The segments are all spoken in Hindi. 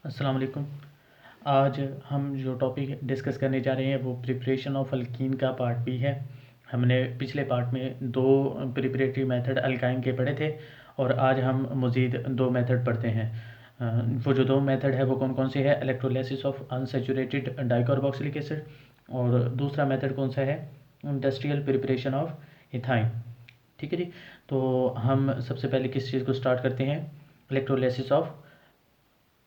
अस्सलाम वालेकुम। आज हम जो टॉपिक डिस्कस करने जा रहे हैं वो प्रिपरेशन ऑफ अल्कीन का पार्ट भी है। हमने पिछले पार्ट में दो प्रिपरेटरी मेथड अल्काइन के पढ़े थे और आज हम मज़ीद दो मेथड पढ़ते हैं। वो जो दो मेथड है वो कौन कौन से है, electrolysis of unsaturated dicarboxylic acid और दूसरा मेथड कौन सा है, इंडस्ट्रियल प्रिपरेशन ऑफ इथाइन। ठीक है जी। तो हम सबसे पहले किस चीज़ को स्टार्ट करते हैं, electrolysis of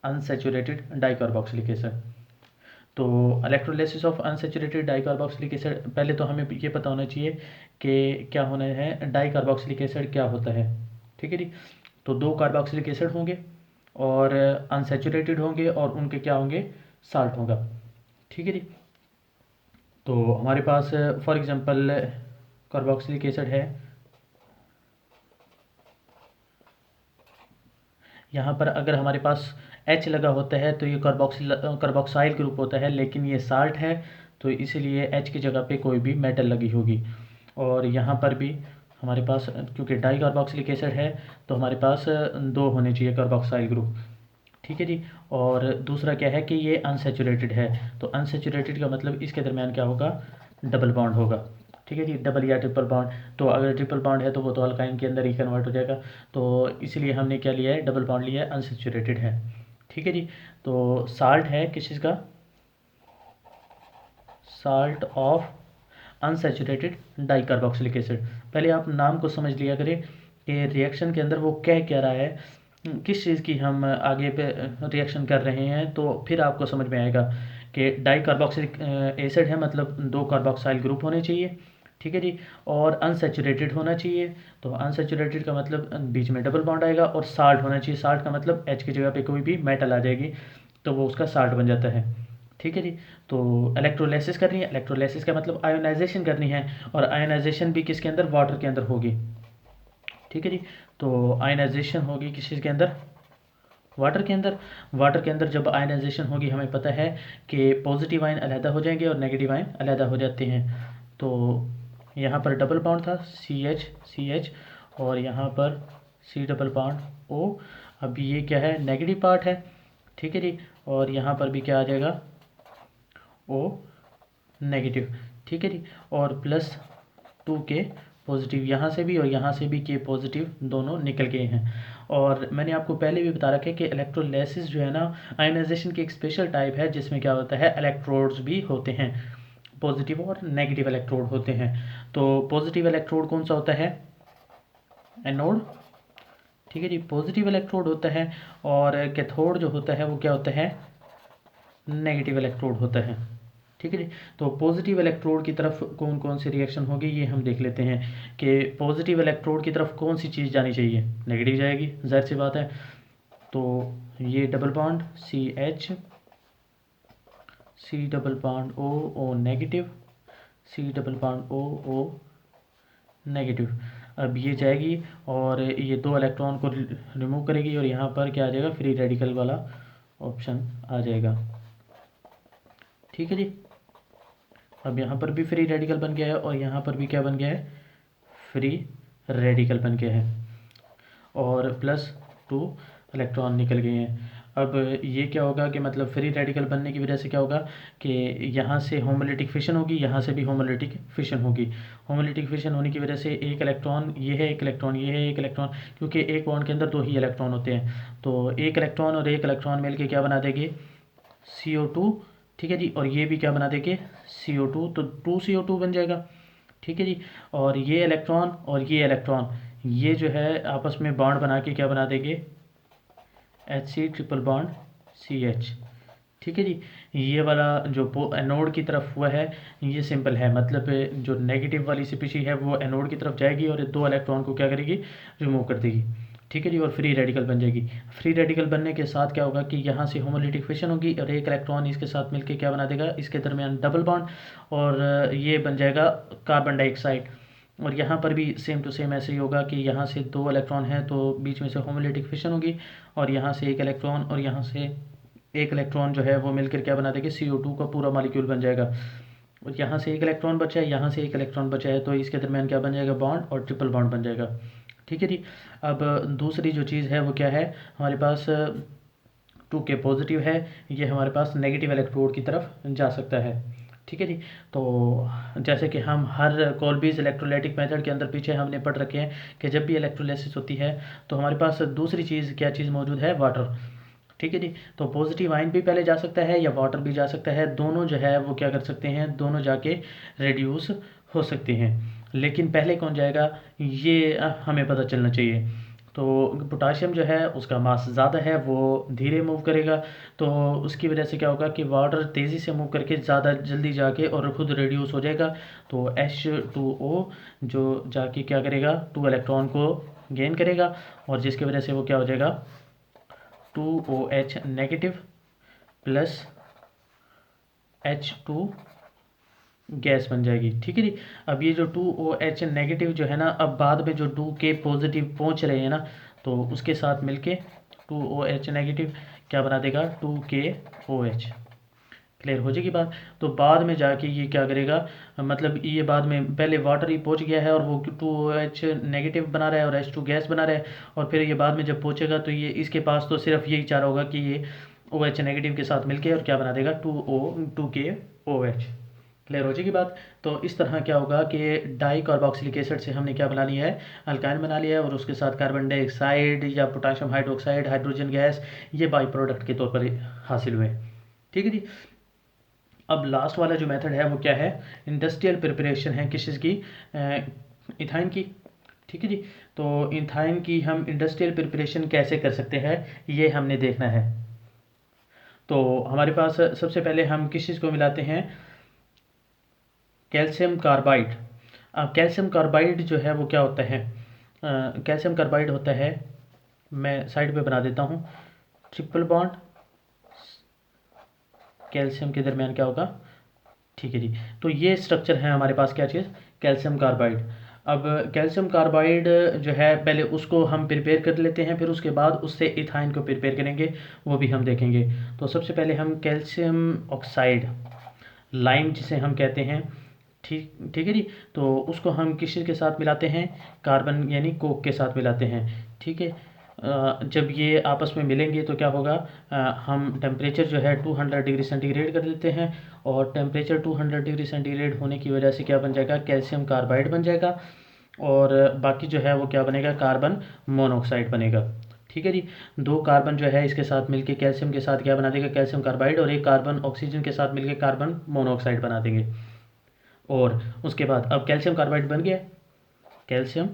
unsaturated dicarboxylic acid. तो electrolysis of unsaturated dicarboxylic acid, पहले तो हमें ये पता होना चाहिए कि क्या होना है, डाइकार्बोक्सिलिक एसिड क्या होता है। ठीक है जी। तो दो कार्बोक्सिलिक एसिड होंगे और अनसैचुरेटेड होंगे और उनके क्या होंगे, साल्ट होगा। ठीक है जी। तो हमारे पास फॉर एग्जांपल कार्बोक्सिलिक एसिड है, यहाँ पर अगर हमारे पास H लगा होता है तो ये कार्बोक्साइल ग्रुप होता है, लेकिन ये साल्ट है तो इसीलिए H की जगह पे कोई भी मेटल लगी होगी। और यहाँ पर भी हमारे पास क्योंकि डाई कार्बोक्सिलिक एसिड है तो हमारे पास दो होने चाहिए कार्बोक्साइल ग्रुप। ठीक है जी। और दूसरा क्या है कि ये अनसैचुरेटेड है, तो अनसैचुरेटेड का मतलब इसके दरमियान क्या होगा, डबल बॉन्ड होगा। ठीक है जी, डबल या ट्रिपल बॉन्ड। तो अगर ट्रिपल बॉन्ड है तो वो तो अल्काइन के अंदर ही कन्वर्ट हो जाएगा, तो इसलिए हमने क्या लिया है, डबल बॉन्ड लिया है, अनसैचुरेटेड है। ठीक है जी। तो साल्ट है किस चीज़ का, salt of unsaturated dicarboxylic acid. पहले आप नाम को समझ लिया करें कि रिएक्शन के अंदर वो कह क्या रहा है, किस चीज़ की हम आगे पे रिएक्शन कर रहे हैं, तो फिर आपको समझ में आएगा कि डाइकार्बोक्सिलिक एसिड है मतलब दो कार्बोक्साइल ग्रुप होने चाहिए। ठीक है जी। और अनसैचुरेटेड होना चाहिए, तो अनसैचुरेटेड का मतलब बीच में डबल बॉन्ड आएगा, और साल्ट होना चाहिए, साल्ट का मतलब एच की जगह पे कोई भी मेटल आ जाएगी तो वो उसका साल्ट बन जाता है। ठीक है जी। तो इलेक्ट्रोलाइसिस करनी है, इलेक्ट्रोलाइसिस का मतलब आयोनाइजेशन करनी है, और आयोनाइजेशन भी किसके अंदर, वाटर के अंदर होगी। ठीक है जी। तो आयोनाइजेशन होगी किस चीज़ के अंदर, वाटर के अंदर। वाटर के अंदर जब आयनाइजेशन होगी हमें पता है कि पॉजिटिव आयन अलहदा हो जाएंगे और नेगेटिव आयन अलहदा हो जाते हैं। तो यहाँ पर डबल बॉन्ड था सी एच, और यहाँ पर सी डबल बॉन्ड ओ। अब ये क्या है, नेगेटिव पार्ट है। ठीक है जी। और यहाँ पर भी क्या आ जाएगा, ओ नेगेटिव। ठीक है जी। और प्लस टू के पॉजिटिव, यहाँ से भी और यहाँ से भी के पॉजिटिव दोनों निकल गए हैं। और मैंने आपको पहले भी बता रखा है कि इलेक्ट्रोलाइसिस जो है ना, आयनाइजेशन की एक स्पेशल टाइप है जिसमें क्या होता है, इलेक्ट्रोड्स भी होते हैं, पॉजिटिव और नेगेटिव इलेक्ट्रोड होते हैं। तो पॉजिटिव इलेक्ट्रोड कौन सा होता है, एनोड। ठीक है जी, पॉजिटिव इलेक्ट्रोड होता है। और कैथोड जो होता है वो क्या होता है, नेगेटिव इलेक्ट्रोड होता है। ठीक है जी। तो पॉजिटिव इलेक्ट्रोड की तरफ कौन कौन सी रिएक्शन होगी ये हम देख लेते हैं कि पॉजिटिव इलेक्ट्रोड की तरफ कौन सी चीज़ जानी चाहिए, नेगेटिव जाएगी, जाहिर सी बात है। तो ये double bond C double bond O negative, C double bond O negative. अब ये जाएगी और ये दो इलेक्ट्रॉन को रिमूव करेगी और यहाँ पर क्या आ जाएगा, फ्री रेडिकल वाला ऑप्शन आ जाएगा। ठीक है जी। अब यहाँ पर भी फ्री रेडिकल बन गया है और यहाँ पर भी क्या बन गया है, फ्री रेडिकल बन गया है, और प्लस टू इलेक्ट्रॉन निकल गए हैं। अब ये क्या होगा कि मतलब फ्री रेडिकल बनने की वजह से क्या होगा कि यहाँ से होमोलिटिक फिशन होगी, यहाँ से भी होमोलिटिक फिशन होगी। होमोलिटिक फिशन होने की वजह से एक इलेक्ट्रॉन ये है, एक इलेक्ट्रॉन ये है, एक इलेक्ट्रॉन, क्योंकि एक बॉन्ड के अंदर दो ही इलेक्ट्रॉन होते हैं, तो एक इलेक्ट्रॉन और एक इलेक्ट्रॉन मिलकर क्या बना देंगे, CO2। ठीक है जी। और ये भी क्या बना देंगे, CO2, तो 2CO2 बन जाएगा। ठीक है जी। और ये इलेक्ट्रॉन और ये इलेक्ट्रॉन ये जो है आपस में बॉन्ड बना के क्या बना देंगे, HC ट्रिपल बॉन्ड CH। ठीक है जी। ये वाला जो एनोड की तरफ हुआ है ये सिंपल है, मतलब जो नेगेटिव वाली स्पीशीज है वो एनोड की तरफ जाएगी और दो इलेक्ट्रॉन को क्या करेगी, रिमूव कर देगी। ठीक है जी। और फ्री रेडिकल बन जाएगी। फ्री रेडिकल बनने के साथ क्या होगा कि यहाँ से होमोलिटिक फिशन होगी और एक इलेक्ट्रॉन इसके साथ मिलकर क्या बना देगा, इसके दरमियान डबल बॉन्ड, और ये बन जाएगा कार्बन डाइऑक्साइड। और यहाँ पर भी सेम टू सेम ऐसे ही होगा कि यहाँ से दो इलेक्ट्रॉन हैं तो बीच में से होमोलिटिक फिशन होगी, और यहाँ से एक इलेक्ट्रॉन और यहाँ से एक इलेक्ट्रॉन जो है वो मिलकर क्या बना देंगे, CO2 का पूरा मॉलिक्यूल बन जाएगा। और यहाँ से एक इलेक्ट्रॉन बचा है, यहाँ से एक इलेक्ट्रॉन बचा है, तो इसके दरमियान क्या बन जाएगा, बॉन्ड, और ट्रिपल बॉन्ड बन जाएगा। ठीक है जी। अब दूसरी जो चीज़ है वो क्या है, हमारे पास 2K पॉजिटिव है, ये हमारे पास नेगेटिव इलेक्ट्रोड की तरफ जा सकता है। ठीक है जी। तो जैसे कि हम हर कोल्बीज इलेक्ट्रोलाइटिक मेथड के अंदर पीछे हमने पढ़ रखे हैं कि जब भी इलेक्ट्रोलिसिस होती है तो हमारे पास दूसरी चीज़ क्या चीज़ मौजूद है, वाटर। ठीक है जी। तो पॉजिटिव आयन भी पहले जा सकता है या वाटर भी जा सकता है, दोनों जो है वो क्या कर सकते हैं, दोनों जाके रिड्यूस हो सकते हैं। लेकिन पहले कौन जाएगा ये हमें पता चलना चाहिए। तो पोटाशियम जो है उसका मास ज़्यादा है, वो धीरे मूव करेगा, तो उसकी वजह से क्या होगा कि वाटर तेज़ी से मूव करके ज़्यादा जल्दी जाके और खुद रिड्यूस हो जाएगा। तो H2O जो जाके क्या करेगा, 2 इलेक्ट्रॉन को गेन करेगा और जिसकी वजह से वो क्या हो जाएगा, 2OH negative plus H2 gas बन जाएगी। ठीक है जी। अब ये जो 2OH नेगेटिव जो है ना, अब बाद में जो 2K पॉजिटिव पहुंच रहे हैं ना, तो उसके साथ मिलके 2OH नेगेटिव क्या बना देगा, 2KOH। क्लियर हो जाएगी बात। तो बाद में जाके ये क्या करेगा, मतलब ये बाद में पहले वाटर ही पहुंच गया है और वो 2OH नेगेटिव बना रहा है और H2 गैस बना रहा है, और फिर ये बाद में जब पहुंचेगा तो ये इसके पास तो सिर्फ यही चाह रहा होगा कि ये OH नेगेटिव के साथ मिलके और क्या बना देगा, 2KOH। क्लियर हो जाएगी बात। तो इस तरह क्या होगा कि डाई कार्बोक्सिलिक एसिड से हमने क्या बना लिया है, अल्काइन बना लिया है, और उसके साथ कार्बन डाइऑक्साइड या पोटाशियम हाइड्रोक्साइड, हाइड्रोजन गैस, ये बाई प्रोडक्ट के तौर पर हासिल हुए। ठीक है जी। अब लास्ट वाला जो मेथड है वो क्या है, इंडस्ट्रियल प्रिपरेशन है किस चीज़ की, इथाइन की। ठीक है जी। तो इथाइन की हम इंडस्ट्रियल प्रिपरेशन कैसे कर सकते हैं ये हमने देखना है। तो हमारे पास सबसे पहले हम किस चीज़ को मिलाते हैं, कैल्शियम कार्बाइड। अब कैल्शियम कार्बाइड जो है वो क्या होता है, कैल्शियम कार्बाइड होता है, मैं साइड पे बना देता हूँ, ट्रिपल बॉन्ड कैल्शियम के दरमियान क्या होगा। ठीक है जी। तो ये स्ट्रक्चर है हमारे पास, क्या चीज़, कैल्शियम कार्बाइड। अब कैल्शियम कार्बाइड जो है पहले उसको हम प्रिपेयर कर लेते हैं, फिर उसके बाद उससे इथाइन को प्रिपेयर करेंगे, वो भी हम देखेंगे। तो सबसे पहले हम कैल्शियम ऑक्साइड, लाइम जिसे हम कहते हैं, ठीक ठीक है जी। तो उसको हम किस चीज़ के साथ मिलाते हैं, कार्बन यानी कोक के साथ मिलाते हैं। ठीक है। जब ये आपस में मिलेंगे तो क्या होगा, हम टेम्परेचर जो है 200 डिग्री सेंटीग्रेड कर देते हैं, और टेम्परेचर 200 डिग्री सेंटीग्रेड होने की वजह से क्या बन जाएगा, कैल्शियम कार्बाइड बन जाएगा, और बाकी जो है वो क्या बनेगा, कार्बन मोनोऑक्साइड बनेगा। ठीक है जी। 2 कार्बन जो है इसके साथ मिलके कैल्शियम के साथ क्या बना देगा, कैल्शियम कार्बाइड, और एक कार्बन ऑक्सीजन के साथ मिलके कार्बन मोनोऑक्साइड बना देंगे। और उसके बाद अब कैल्शियम कार्बाइड बन गया, कैल्शियम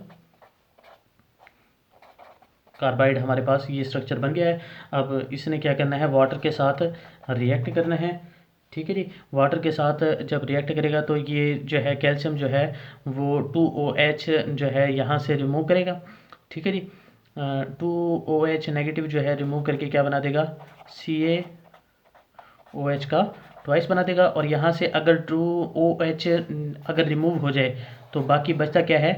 कार्बाइड हमारे पास ये स्ट्रक्चर बन गया है। अब इसने क्या करना है, वाटर के साथ रिएक्ट करना है। ठीक है जी। वाटर के साथ जब रिएक्ट करेगा तो ये जो है कैल्शियम जो है वो 2OH जो है यहाँ से रिमूव करेगा। ठीक है जी। 2OH नेगेटिव जो है रिमूव करके क्या बना देगा, CaOH का ट्वाइस बना देगा, और यहाँ से अगर 2OH अगर रिमूव हो जाए तो बाकी बचता क्या है,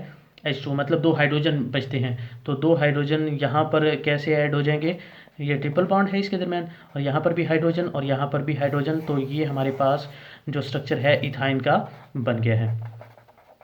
H2, मतलब 2 हाइड्रोजन बचते हैं। तो 2 हाइड्रोजन यहाँ पर कैसे ऐड हो जाएंगे, ये ट्रिपल बॉन्ड है इसके दरमियान, और यहाँ पर भी हाइड्रोजन और यहाँ पर भी हाइड्रोजन, तो ये हमारे पास जो स्ट्रक्चर है इथाइन का बन गया है।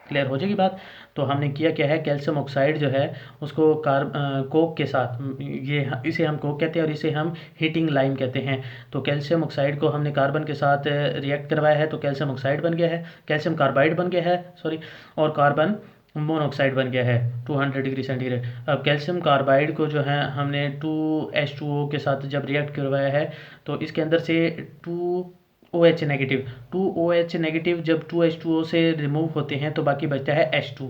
क्लियर हो जाएगी बात। तो हमने किया क्या है, कैल्शियम ऑक्साइड जो है उसको कोक के साथ, ये इसे हम कोक कहते हैं और इसे हम हीटिंग लाइम कहते हैं। तो कैल्शियम ऑक्साइड को हमने कार्बन के साथ रिएक्ट करवाया है, तो कैल्शियम ऑक्साइड बन गया है, कैल्शियम कार्बाइड बन गया है, सॉरी, और कार्बन मोनोऑक्साइड बन गया है 200 डिग्री सेंटीग्रेड। अब कैल्शियम कार्बाइड को जो है हमने 2H2O के साथ जब रिएक्ट करवाया है तो इसके अंदर से 2OH नेगेटिव, 2OH नेगेटिव जब 2H2O से रिमूव होते हैं तो बाकी बचता है H2।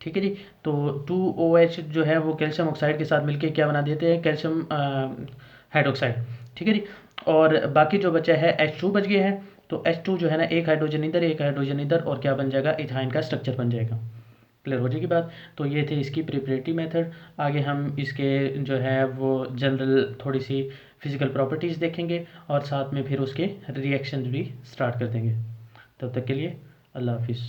ठीक है जी। तो 2OH जो है वो कैल्शियम ऑक्साइड के साथ मिलके क्या बना देते हैं, कैल्शियम हाइड्रोक्साइड। ठीक है जी। और बाकी जो बचा है H2 बच गया है, तो H2 जो है ना, एक हाइड्रोजन इधर एक हाइड्रोजन इधर, और क्या बन जाएगा, इथाइन का स्ट्रक्चर बन जाएगा। क्लियर हो जाएगी बात। तो ये थे इसकी प्रिपरेटरी मेथड। आगे हम इसके जो है वो जनरल थोड़ी सी फिज़िकल प्रॉपर्टीज़ देखेंगे, और साथ में फिर उसके रिएक्शन भी स्टार्ट कर देंगे। तब तक के लिए अल्लाह हाफिज़।